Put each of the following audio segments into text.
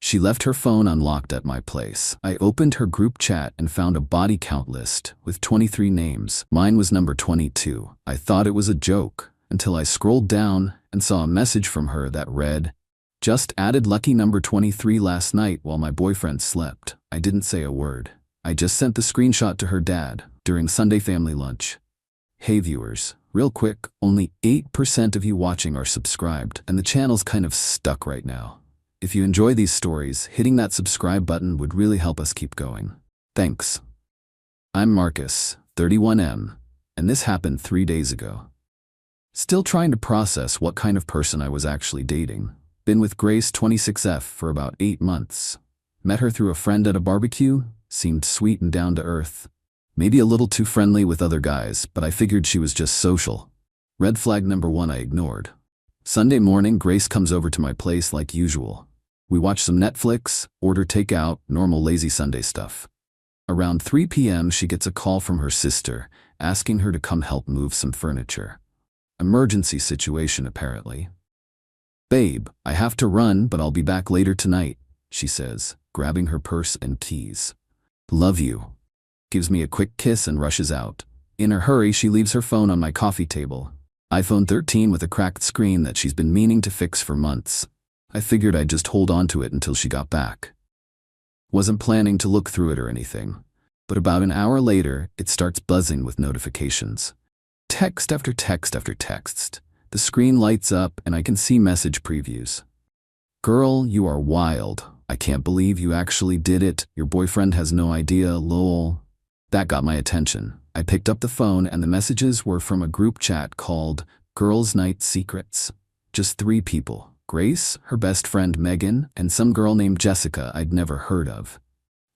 She left her phone unlocked at my place. I opened her group chat and found a body count list with 23 names. Mine was number 22. I thought it was a joke until I scrolled down and saw a message from her that read, "Just added lucky number 23 last night while my boyfriend slept." I didn't say a word. I just sent the screenshot to her dad during Sunday family lunch. Hey viewers, real quick, only 8% of you watching are subscribed, and the channel's kind of stuck right now. If you enjoy these stories, hitting that subscribe button would really help us keep going. Thanks. I'm Marcus, 31M, and this happened 3 days ago. Still trying to process what kind of person I was actually dating. Been with Grace, 26F, for about 8 months. Met her through a friend at a barbecue, seemed sweet and down to earth. Maybe a little too friendly with other guys, but I figured she was just social. Red flag number 1 I ignored. Sunday morning, Grace comes over to my place like usual. We watch some Netflix, order takeout, normal lazy Sunday stuff. Around 3 p.m. she gets a call from her sister, asking her to come help move some furniture. Emergency situation apparently. "Babe, I have to run, but I'll be back later tonight," she says, grabbing her purse and keys. "Love you." Gives me a quick kiss and rushes out. In a hurry, she leaves her phone on my coffee table. iPhone 13 with a cracked screen that she's been meaning to fix for months. I figured I'd just hold on to it until she got back. Wasn't planning to look through it or anything, but about an hour later, it starts buzzing with notifications. Text after text after text. The screen lights up and I can see message previews. "Girl, you are wild. I can't believe you actually did it. Your boyfriend has no idea, lol." That got my attention. I picked up the phone and the messages were from a group chat called Girls' Night Secrets. Just 3 people. Grace, her best friend Megan, and some girl named Jessica I'd never heard of.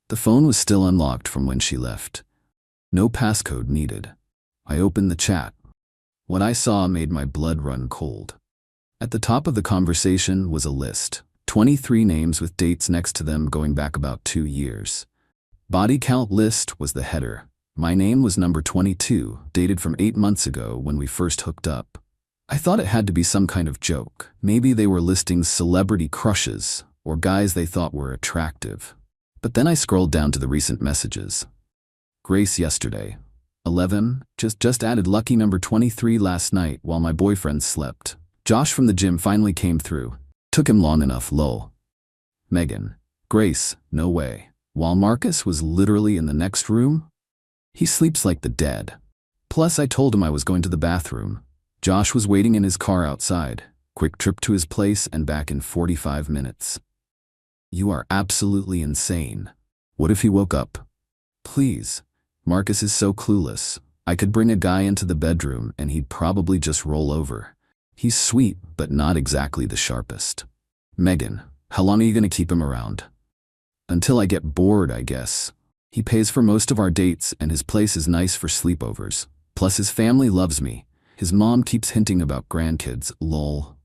The phone was still unlocked from when she left. No passcode needed. I opened the chat. What I saw made my blood run cold. At the top of the conversation was a list. 23 names with dates next to them going back about 2 years. Body count list was the header. My name was number 22, dated from 8 months ago when we first hooked up. I thought it had to be some kind of joke. Maybe they were listing celebrity crushes or guys they thought were attractive. But then I scrolled down to the recent messages. Grace yesterday. 11, just added lucky number 23 last night while my boyfriend slept. Josh from the gym finally came through. Took him long enough, lol. Megan. Grace, no way. While Marcus was literally in the next room? He sleeps like the dead. Plus I told him I was going to the bathroom. Josh was waiting in his car outside. Quick trip to his place and back in 45 minutes. You are absolutely insane. What if he woke up? Please. Marcus is so clueless. I could bring a guy into the bedroom and he'd probably just roll over. He's sweet, but not exactly the sharpest. Megan, how long are you going to keep him around? Until I get bored, I guess. He pays for most of our dates and his place is nice for sleepovers. Plus his family loves me. His mom keeps hinting about grandkids, lol.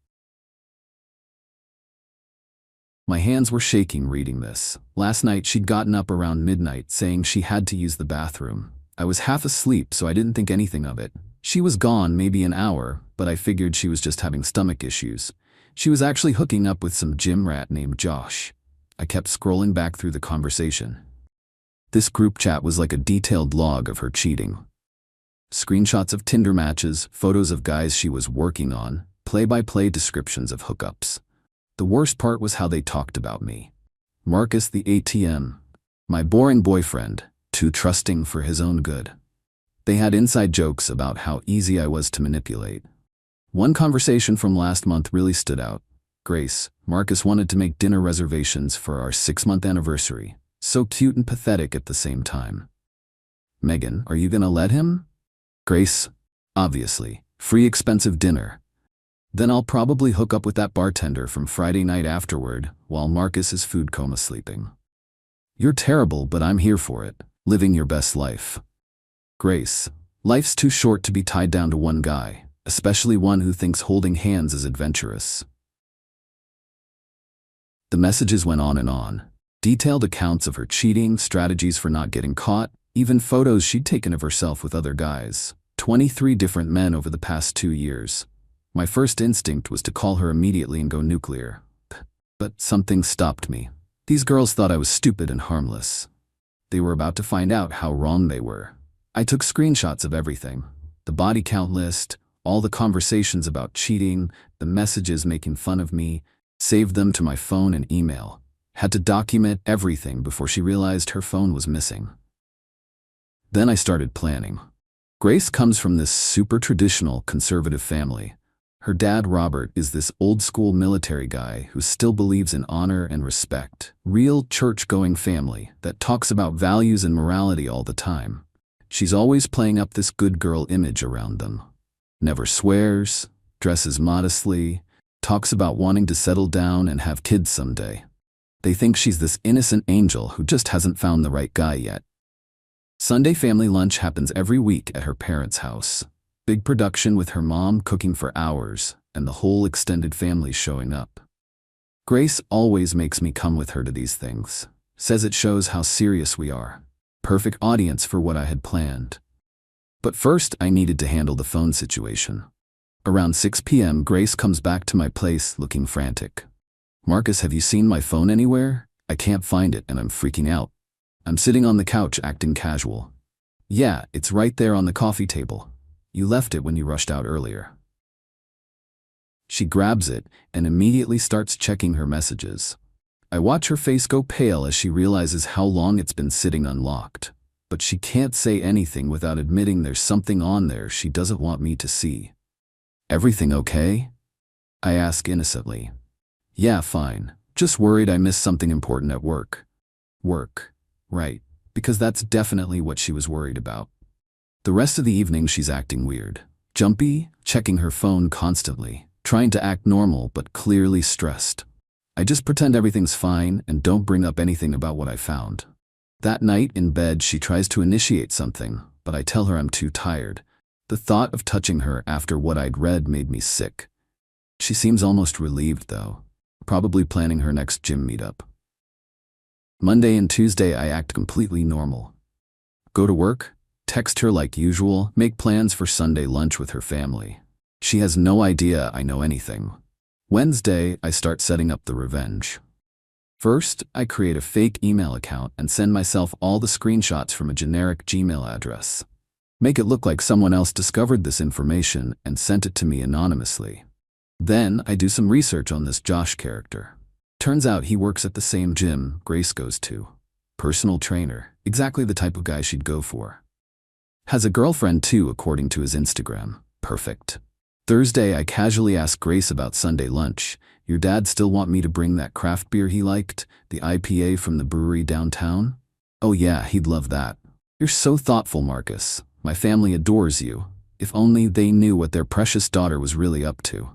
My hands were shaking reading this. Last night she'd gotten up around midnight saying she had to use the bathroom. I was half asleep so I didn't think anything of it. She was gone maybe an hour, but I figured she was just having stomach issues. She was actually hooking up with some gym rat named Josh. I kept scrolling back through the conversation. This group chat was like a detailed log of her cheating. Screenshots of Tinder matches, photos of guys she was working on, play-by-play descriptions of hookups. The worst part was how they talked about me. Marcus the ATM. My boring boyfriend, too trusting for his own good. They had inside jokes about how easy I was to manipulate. One conversation from last month really stood out. Grace, Marcus wanted to make dinner reservations for our 6-month anniversary. So cute and pathetic at the same time. Megan, are you gonna let him? Grace, obviously, free expensive dinner. Then I'll probably hook up with that bartender from Friday night afterward while Marcus is food coma sleeping. You're terrible, but I'm here for it. Living your best life. Grace, life's too short to be tied down to one guy, especially one who thinks holding hands is adventurous. The messages went on and on. Detailed accounts of her cheating, strategies for not getting caught, even photos she'd taken of herself with other guys. 23 different men over the past 2 years. My first instinct was to call her immediately and go nuclear. But something stopped me. These girls thought I was stupid and harmless. They were about to find out how wrong they were. I took screenshots of everything. The body count list, all the conversations about cheating, the messages making fun of me, saved them to my phone and email. Had to document everything before she realized her phone was missing. Then I started planning. Grace comes from this super traditional conservative family. Her dad, Robert, is this old-school military guy who still believes in honor and respect. Real church-going family that talks about values and morality all the time. She's always playing up this good girl image around them. Never swears, dresses modestly, talks about wanting to settle down and have kids someday. They think she's this innocent angel who just hasn't found the right guy yet. Sunday family lunch happens every week at her parents' house. Big production with her mom cooking for hours and the whole extended family showing up. Grace always makes me come with her to these things. Says it shows how serious we are. Perfect audience for what I had planned. But first, I needed to handle the phone situation. Around 6 p.m., Grace comes back to my place looking frantic. "Marcus, have you seen my phone anywhere? I can't find it and I'm freaking out." I'm sitting on the couch acting casual. "Yeah, it's right there on the coffee table. You left it when you rushed out earlier." She grabs it and immediately starts checking her messages. I watch her face go pale as she realizes how long it's been sitting unlocked. But she can't say anything without admitting there's something on there she doesn't want me to see. "Everything okay?" I ask innocently. "Yeah, fine. Just worried I missed something important at work." Work. Right. Because that's definitely what she was worried about. The rest of the evening she's acting weird. Jumpy, checking her phone constantly, trying to act normal but clearly stressed. I just pretend everything's fine and don't bring up anything about what I found. That night in bed she tries to initiate something, but I tell her I'm too tired. The thought of touching her after what I'd read made me sick. She seems almost relieved though, probably planning her next gym meetup. Monday and Tuesday I act completely normal. Go to work, text her like usual, make plans for Sunday lunch with her family. She has no idea I know anything. Wednesday, I start setting up the revenge. First, I create a fake email account and send myself all the screenshots from a generic Gmail address. Make it look like someone else discovered this information and sent it to me anonymously. Then, I do some research on this Josh character. Turns out he works at the same gym Grace goes to. Personal trainer, exactly the type of guy she'd go for. Has a girlfriend too, according to his Instagram. Perfect. Thursday, I casually ask Grace about Sunday lunch. "Your dad still want me to bring that craft beer he liked, the IPA from the brewery downtown?" "Oh yeah, he'd love that." "You're so thoughtful, Marcus. My family adores you. If only they knew what their precious daughter was really up to."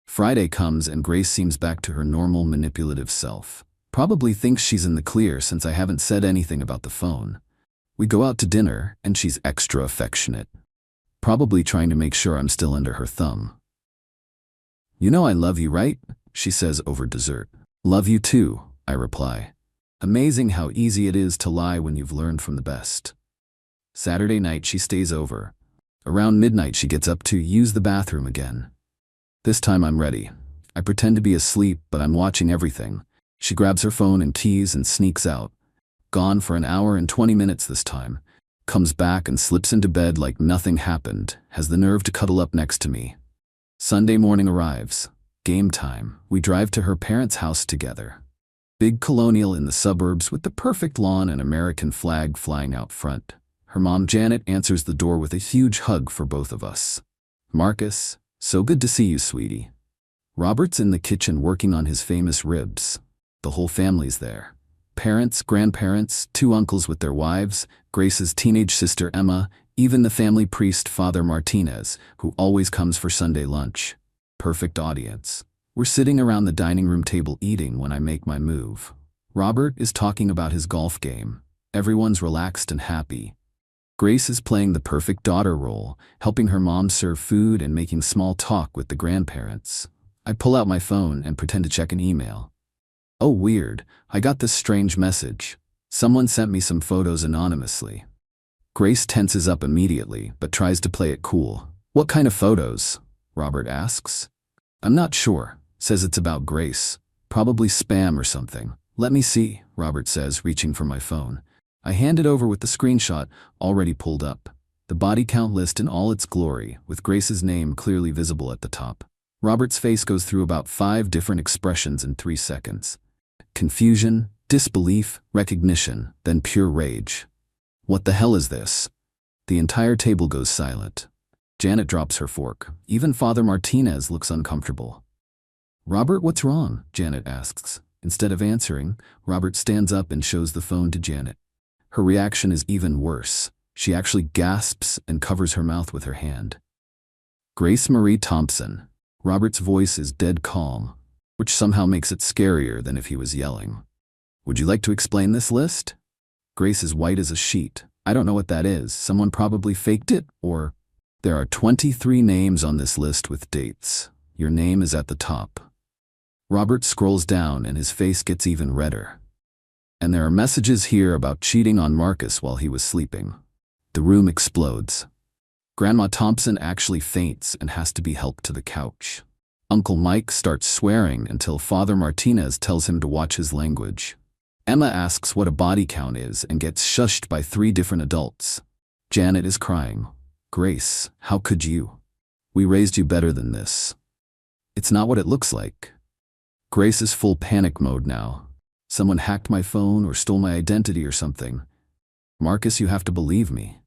Friday comes and Grace seems back to her normal manipulative self. Probably thinks she's in the clear since I haven't said anything about the phone. We go out to dinner and she's extra affectionate. Probably trying to make sure I'm still under her thumb. "You know I love you, right?" she says over dessert. "Love you too," I reply. Amazing how easy it is to lie when you've learned from the best. Saturday night she stays over. Around midnight she gets up to use the bathroom again. This time I'm ready. I pretend to be asleep, but I'm watching everything. She grabs her phone and keys and sneaks out. Gone for an hour and 20 minutes this time. Comes back and slips into bed like nothing happened, has the nerve to cuddle up next to me. Sunday morning arrives. Game time. We drive to her parents' house together. Big colonial in the suburbs with the perfect lawn and American flag flying out front. Her mom Janet answers the door with a huge hug for both of us. "Marcus, so good to see you, sweetie." Robert's in the kitchen working on his famous ribs. The whole family's there. Parents, grandparents, 2 uncles with their wives, Grace's teenage sister Emma, even the family priest Father Martinez, who always comes for Sunday lunch. Perfect audience. We're sitting around the dining room table eating when I make my move. Robert is talking about his golf game. Everyone's relaxed and happy. Grace is playing the perfect daughter role, helping her mom serve food and making small talk with the grandparents. I pull out my phone and pretend to check an email. Oh, weird, I got this strange message. Someone sent me some photos anonymously. Grace tenses up immediately, but tries to play it cool. "What kind of photos?" Robert asks. "I'm not sure," says it's about Grace. "Probably spam or something. Let me see, Robert says, reaching for my phone. I hand it over with the screenshot already pulled up. The body count list in all its glory, with Grace's name clearly visible at the top. Robert's face goes through about 5 different expressions in 3 seconds. Confusion, disbelief, recognition, then pure rage. What the hell is this? The entire table goes silent. Janet drops her fork. Even Father Martinez looks uncomfortable. Robert, what's wrong? Janet asks. Instead of answering, Robert stands up and shows the phone to Janet. Her reaction is even worse. She actually gasps and covers her mouth with her hand. Grace Marie Thompson. Robert's voice is dead calm, which somehow makes it scarier than if he was yelling. Would you like to explain this list? Grace is white as a sheet. I don't know what that is. Someone probably faked it, or... There are 23 names on this list with dates. Your name is at the top. Robert scrolls down and his face gets even redder. And there are messages here about cheating on Marcus while he was sleeping. The room explodes. Grandma Thompson actually faints and has to be helped to the couch. Uncle Mike starts swearing until Father Martinez tells him to watch his language. Emma asks what a body count is and gets shushed by 3 different adults. Janet is crying. Grace, how could you? We raised you better than this. It's not what it looks like. Grace is full panic mode now. Someone hacked my phone or stole my identity or something. Marcus, you have to believe me.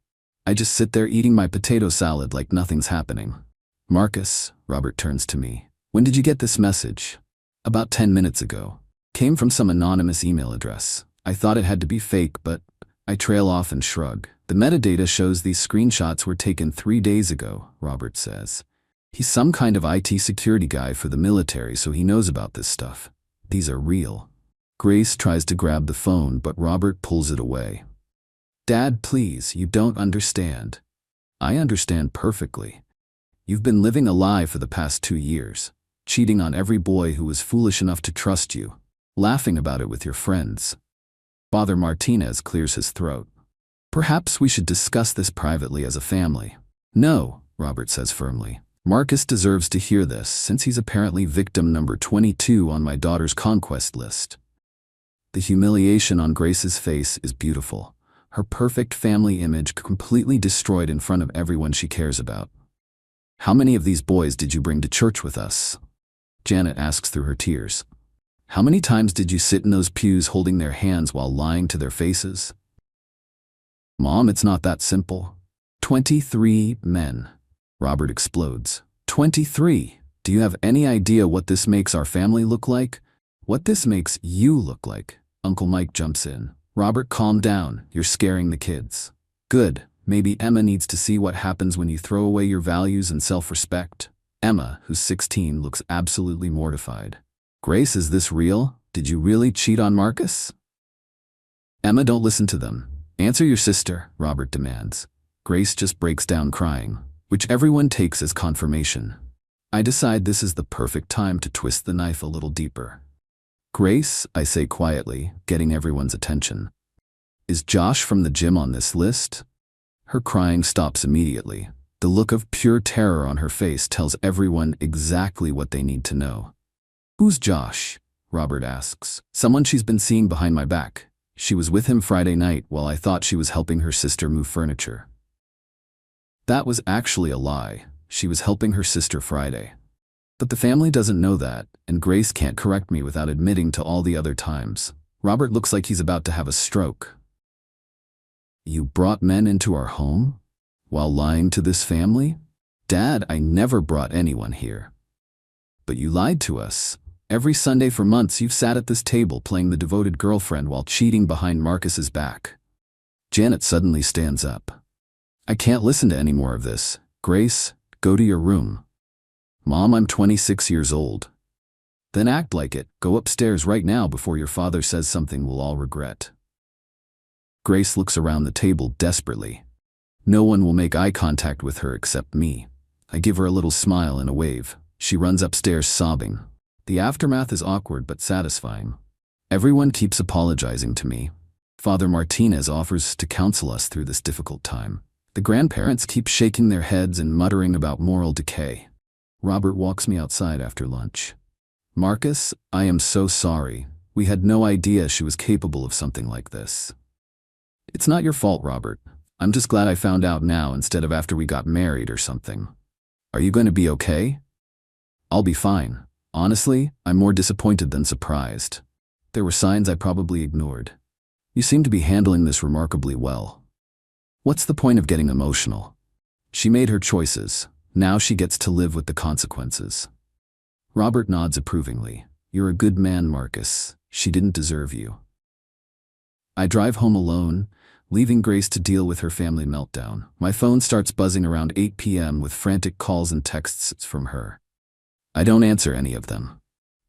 I just sit there eating my potato salad like nothing's happening. Marcus, Robert turns to me. When did you get this message? About 10 minutes ago. Came from some anonymous email address. I thought it had to be fake, but I trail off and shrug. The metadata shows these screenshots were taken 3 days ago, Robert says. He's some kind of IT security guy for the military, so he knows about this stuff. These are real. Grace tries to grab the phone, but Robert pulls it away. Dad, please, you don't understand. I understand perfectly. You've been living a lie for the past 2 years, cheating on every boy who was foolish enough to trust you, laughing about it with your friends. Father Martinez clears his throat. Perhaps we should discuss this privately as a family. No, Robert says firmly. Marcus deserves to hear this, since he's apparently victim number 22 on my daughter's conquest list. The humiliation on Grace's face is beautiful. Her perfect family image completely destroyed in front of everyone she cares about. How many of these boys did you bring to church with us? Janet asks through her tears. How many times did you sit in those pews holding their hands while lying to their faces? Mom, it's not that simple. 23 men. Robert explodes. 23. Do you have any idea what this makes our family look like? What this makes you look like? Uncle Mike jumps in. Robert, calm down. You're scaring the kids. Good. Maybe Emma needs to see what happens when you throw away your values and self-respect. Emma, who's 16, looks absolutely mortified. Grace, is this real? Did you really cheat on Marcus? Emma, don't listen to them. Answer your sister, Robert demands. Grace just breaks down crying, which everyone takes as confirmation. I decide this is the perfect time to twist the knife a little deeper. Grace, I say quietly, getting everyone's attention. Is Josh from the gym on this list? Her crying stops immediately. The look of pure terror on her face tells everyone exactly what they need to know. Who's Josh? Robert asks. Someone she's been seeing behind my back. She was with him Friday night while I thought she was helping her sister move furniture. That was actually a lie. She was helping her sister Friday. But the family doesn't know that, and Grace can't correct me without admitting to all the other times. Robert looks like he's about to have a stroke. You brought men into our home? While lying to this family? Dad, I never brought anyone here. But you lied to us. Every Sunday for months you've sat at this table playing the devoted girlfriend while cheating behind Marcus's back. Janet suddenly stands up. I can't listen to any more of this. Grace, go to your room. Mom, I'm 26 years old. Then act like it. Go upstairs right now before your father says something we'll all regret. Grace looks around the table desperately. No one will make eye contact with her except me. I give her a little smile and a wave. She runs upstairs sobbing. The aftermath is awkward but satisfying. Everyone keeps apologizing to me. Father Martinez offers to counsel us through this difficult time. The grandparents keep shaking their heads and muttering about moral decay. Robert walks me outside after lunch. Marcus, I am so sorry. We had no idea she was capable of something like this. It's not your fault, Robert. I'm just glad I found out now instead of after we got married or something. Are you going to be okay? I'll be fine. Honestly, I'm more disappointed than surprised. There were signs I probably ignored. You seem to be handling this remarkably well. What's the point of getting emotional? She made her choices. Now she gets to live with the consequences. Robert nods approvingly. You're a good man, Marcus. She didn't deserve you. I drive home alone, leaving Grace to deal with her family meltdown. My phone starts buzzing around 8 p.m. with frantic calls and texts from her. I don't answer any of them.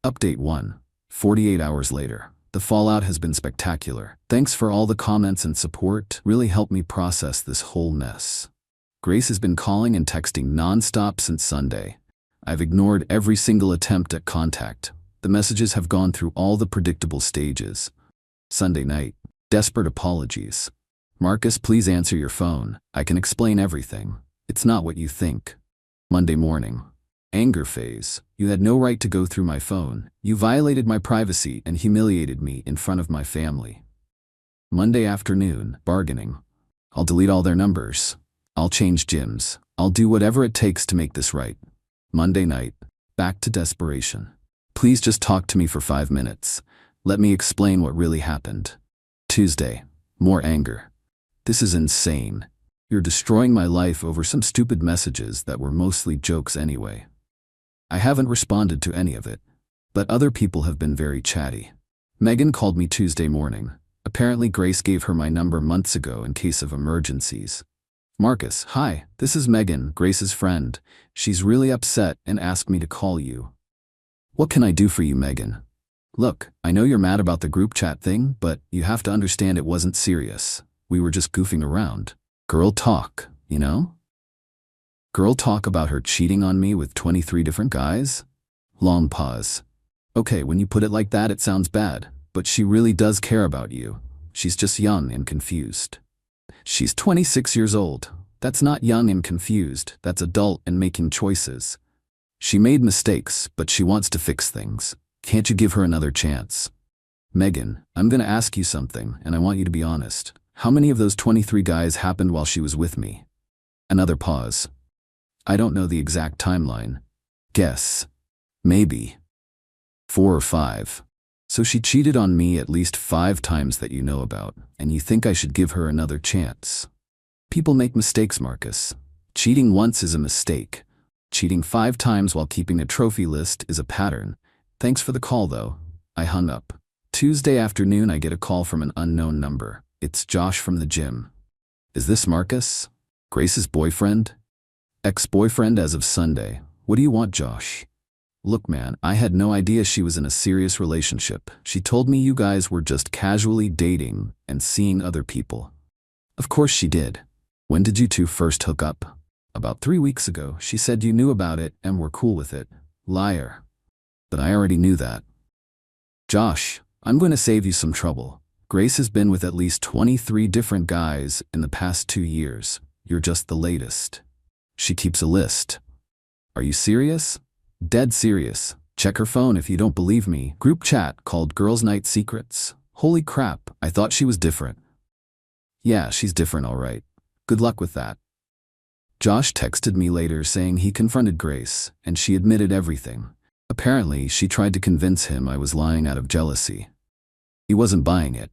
Update 1. 48 hours later. The fallout has been spectacular. Thanks for all the comments and support. Really helped me process this whole mess. Grace has been calling and texting nonstop since Sunday. I've ignored every single attempt at contact. The messages have gone through all the predictable stages. Sunday night. Desperate apologies. Marcus, please answer your phone. I can explain everything. It's not what you think. Monday morning. Anger phase. You had no right to go through my phone. You violated my privacy and humiliated me in front of my family. Monday afternoon. Bargaining. I'll delete all their numbers. I'll change gyms. I'll do whatever it takes to make this right. Monday night. Back to desperation. Please just talk to me for 5 minutes. Let me explain what really happened. Tuesday. More anger. This is insane. You're destroying my life over some stupid messages that were mostly jokes anyway. I haven't responded to any of it, but other people have been very chatty. Megan called me Tuesday morning. Apparently Grace gave her my number months ago in case of emergencies. Marcus, hi, this is Megan, Grace's friend. She's really upset and asked me to call you. What can I do for you, Megan? Look, I know you're mad about the group chat thing, but you have to understand it wasn't serious. We were just goofing around. Girl talk, you know? Girl talk about her cheating on me with 23 different guys? Long pause. Okay, when you put it like that, it sounds bad, but she really does care about you. She's just young and confused. She's 26 years old. That's not young and confused, that's adult and making choices. She made mistakes, but she wants to fix things. Can't you give her another chance? Megan, I'm gonna ask you something, and I want you to be honest. How many of those 23 guys happened while she was with me? Another pause. I don't know the exact timeline. Guess. Maybe 4 or 5. So she cheated on me at least 5 times that you know about, and you think I should give her another chance. People make mistakes, Marcus. Cheating once is a mistake. Cheating 5 times while keeping a trophy list is a pattern. Thanks for the call, though. I hung up. Tuesday afternoon, I get a call from an unknown number. It's Josh from the gym. Is this Marcus? Grace's boyfriend? Ex-boyfriend as of Sunday. What do you want, Josh? Look, man, I had no idea she was in a serious relationship. She told me you guys were just casually dating and seeing other people. Of course she did. When did you two first hook up? About 3 weeks ago. She said you knew about it and were cool with it. Liar. But I already knew that. Josh, I'm going to save you some trouble. Grace has been with at least 23 different guys in the past 2 years. You're just the latest. She keeps a list. Are you serious? Dead serious. Check her phone if you don't believe me. Group chat called Girls' Night Secrets. Holy crap, I thought she was different. Yeah, she's different, all right. Good luck with that. Josh texted me later saying he confronted Grace, and she admitted everything. Apparently, she tried to convince him I was lying out of jealousy. He wasn't buying it.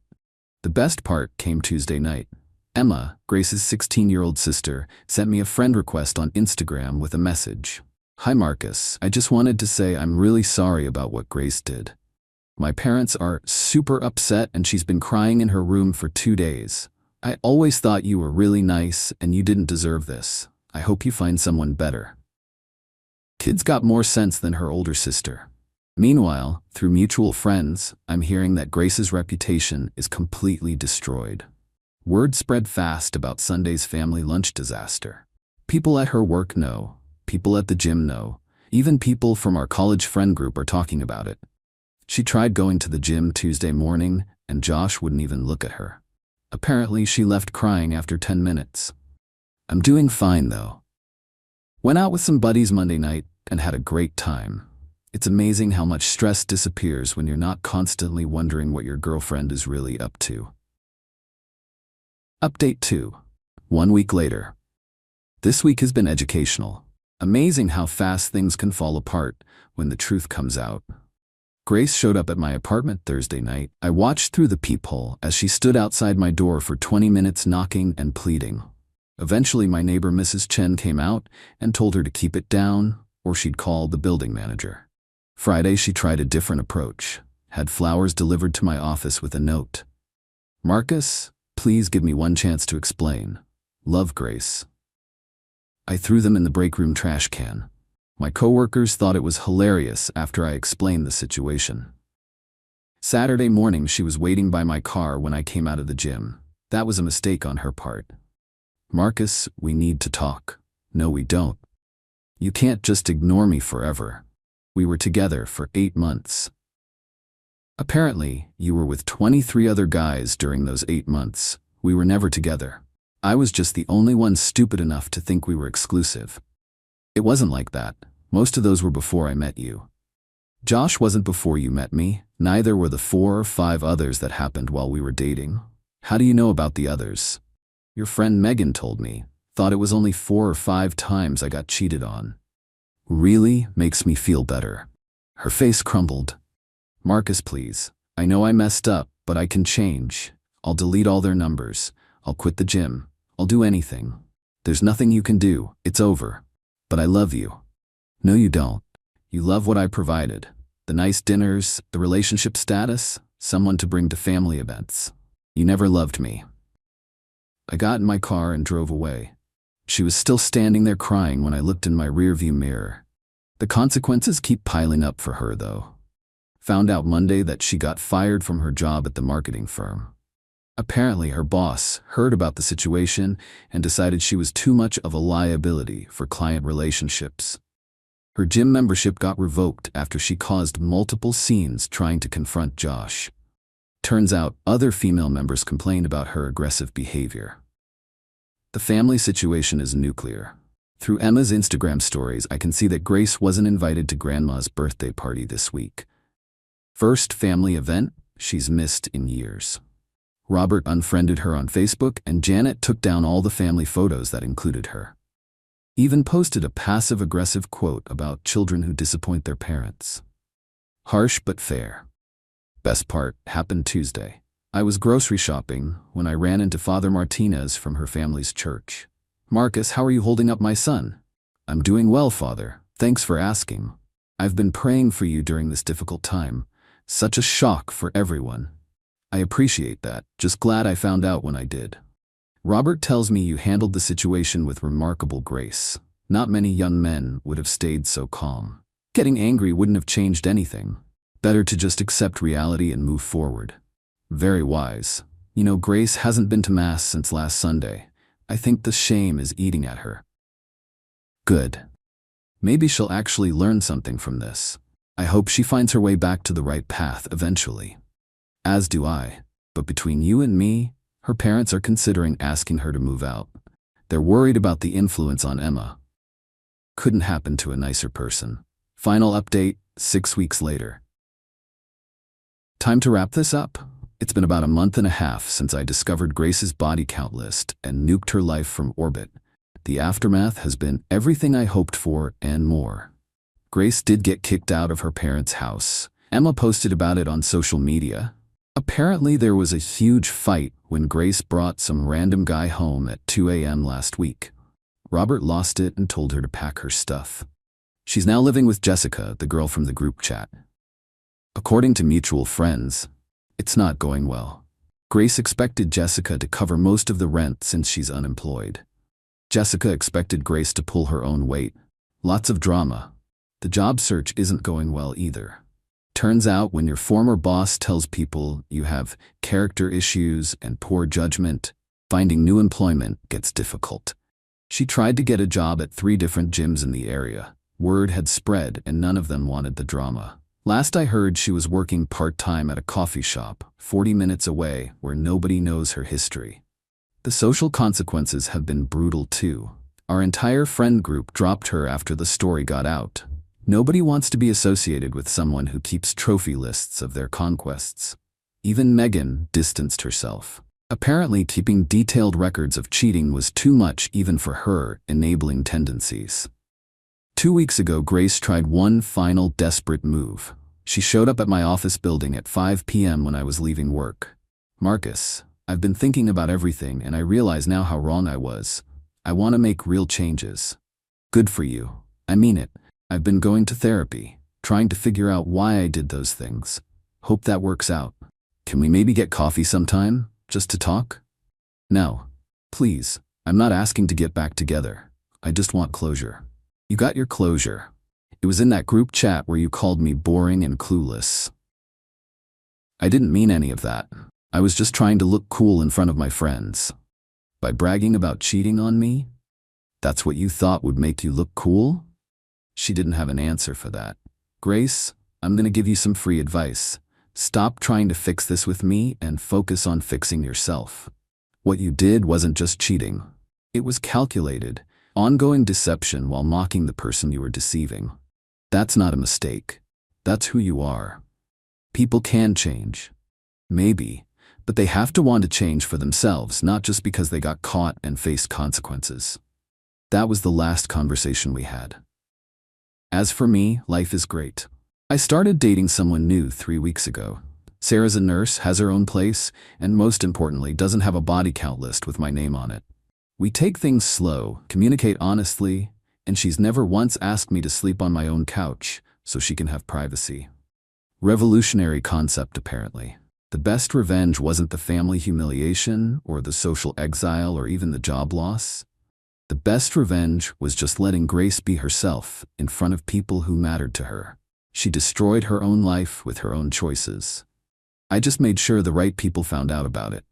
The best part came Tuesday night. Emma, Grace's 16-year-old sister, sent me a friend request on Instagram with a message. Hi Marcus, I just wanted to say I'm really sorry about what Grace did. My parents are super upset and she's been crying in her room for 2 days. I always thought you were really nice and you didn't deserve this. I hope you find someone better. Kid's got more sense than her older sister. Meanwhile, through mutual friends, I'm hearing that Grace's reputation is completely destroyed. Word spread fast about Sunday's family lunch disaster. People at her work know. People at the gym know. Even people from our college friend group are talking about it. She tried going to the gym Tuesday morning, and Josh wouldn't even look at her. Apparently, she left crying after 10 minutes. I'm doing fine, though. Went out with some buddies Monday night and had a great time. It's amazing how much stress disappears when you're not constantly wondering what your girlfriend is really up to. Update 2. 1 week later. This week has been educational. Amazing how fast things can fall apart when the truth comes out. Grace showed up at my apartment Thursday night. I watched through the peephole as she stood outside my door for 20 minutes knocking and pleading. Eventually, my neighbor Mrs. Chen came out and told her to keep it down or she'd call the building manager. Friday, she tried a different approach. Had flowers delivered to my office with a note. "Marcus, please give me one chance to explain. Love, Grace." I threw them in the break room trash can. My coworkers thought it was hilarious after I explained the situation. Saturday morning, she was waiting by my car when I came out of the gym. That was a mistake on her part. "Marcus, we need to talk." "No, we don't. You can't just ignore me forever. We were together for 8 months. Apparently, you were with 23 other guys during those 8 months. We were never together. I was just the only one stupid enough to think we were exclusive. It wasn't like that. Most of those were before I met you. Josh wasn't before you met me. Neither were the 4 or 5 others that happened while we were dating. How do you know about the others? Your friend Megan told me. Thought it was only 4 or 5 times I got cheated on." "Really? Makes me feel better." Her face crumbled. "Marcus, please. I know I messed up, but I can change. I'll delete all their numbers. I'll quit the gym. I'll do anything. There's nothing you can do. It's over. But I love you." "No, you don't. You love what I provided. The nice dinners, the relationship status, someone to bring to family events. You never loved me." I got in my car and drove away. She was still standing there crying when I looked in my rearview mirror. The consequences keep piling up for her, though. Found out Monday that she got fired from her job at the marketing firm. Apparently, her boss heard about the situation and decided she was too much of a liability for client relationships. Her gym membership got revoked after she caused multiple scenes trying to confront Josh. Turns out, other female members complained about her aggressive behavior. The family situation is nuclear. Through Emma's Instagram stories, I can see that Grace wasn't invited to Grandma's birthday party this week. First family event she's missed in years. Robert unfriended her on Facebook, and Janet took down all the family photos that included her. Even posted a passive-aggressive quote about children who disappoint their parents. Harsh but fair. Best part happened Tuesday. I was grocery shopping when I ran into Father Martinez from her family's church. "Marcus, how are you holding up, my son?" "I'm doing well, Father. Thanks for asking. I've been praying for you during this difficult time. Such a shock for everyone." "I appreciate that. Just glad I found out when I did." "Robert tells me you handled the situation with remarkable grace. Not many young men would have stayed so calm. Getting angry wouldn't have changed anything. Better to just accept reality and move forward." "Very wise. You know, Grace hasn't been to Mass since last Sunday. I think the shame is eating at her." "Good. Maybe she'll actually learn something from this. I hope she finds her way back to the right path eventually." "As do I. But between you and me, her parents are considering asking her to move out. They're worried about the influence on Emma." Couldn't happen to a nicer person. Final update, 6 weeks later. Time to wrap this up. It's been about a month and a half since I discovered Grace's body count list and nuked her life from orbit. The aftermath has been everything I hoped for and more. Grace did get kicked out of her parents' house. Emma posted about it on social media. Apparently there was a huge fight when Grace brought some random guy home at 2 a.m. last week. Robert lost it and told her to pack her stuff. She's now living with Jessica, the girl from the group chat. According to mutual friends, it's not going well. Grace expected Jessica to cover most of the rent since she's unemployed. Jessica expected Grace to pull her own weight. Lots of drama. The job search isn't going well either. Turns out when your former boss tells people you have character issues and poor judgment, finding new employment gets difficult. She tried to get a job at 3 different gyms in the area. Word had spread and none of them wanted the drama. Last I heard, she was working part-time at a coffee shop, 40 minutes away, where nobody knows her history. The social consequences have been brutal too. Our entire friend group dropped her after the story got out. Nobody wants to be associated with someone who keeps trophy lists of their conquests. Even Megan distanced herself. Apparently, keeping detailed records of cheating was too much even for her enabling tendencies. 2 weeks ago, Grace tried one final desperate move. She showed up at my office building at 5 p.m. when I was leaving work. "Marcus, I've been thinking about everything and I realize now how wrong I was. I want to make real changes." "Good for you. I mean it. I've been going to therapy, trying to figure out why I did those things. Hope that works out. Can we maybe get coffee sometime, just to talk?" "No. Please, I'm not asking to get back together. I just want closure." "You got your closure. It was in that group chat where you called me boring and clueless." "I didn't mean any of that. I was just trying to look cool in front of my friends." "By bragging about cheating on me? That's what you thought would make you look cool?" She didn't have an answer for that. "Grace, I'm gonna give you some free advice. Stop trying to fix this with me and focus on fixing yourself. What you did wasn't just cheating. It was calculated, ongoing deception while mocking the person you were deceiving. That's not a mistake. That's who you are. People can change. Maybe, but they have to want to change for themselves, not just because they got caught and faced consequences." That was the last conversation we had. As for me, life is great. I started dating someone new 3 weeks ago. Sarah's a nurse, has her own place, and most importantly, doesn't have a body count list with my name on it. We take things slow, communicate honestly, and she's never once asked me to sleep on my own couch so she can have privacy. Revolutionary concept, apparently. The best revenge wasn't the family humiliation or the social exile or even the job loss. The best revenge was just letting Grace be herself in front of people who mattered to her. She destroyed her own life with her own choices. I just made sure the right people found out about it.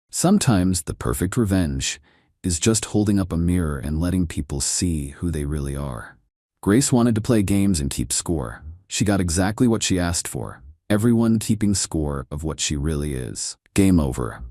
Sometimes the perfect revenge is just holding up a mirror and letting people see who they really are. Grace wanted to play games and keep score. She got exactly what she asked for. Everyone keeping score of what she really is. Game over.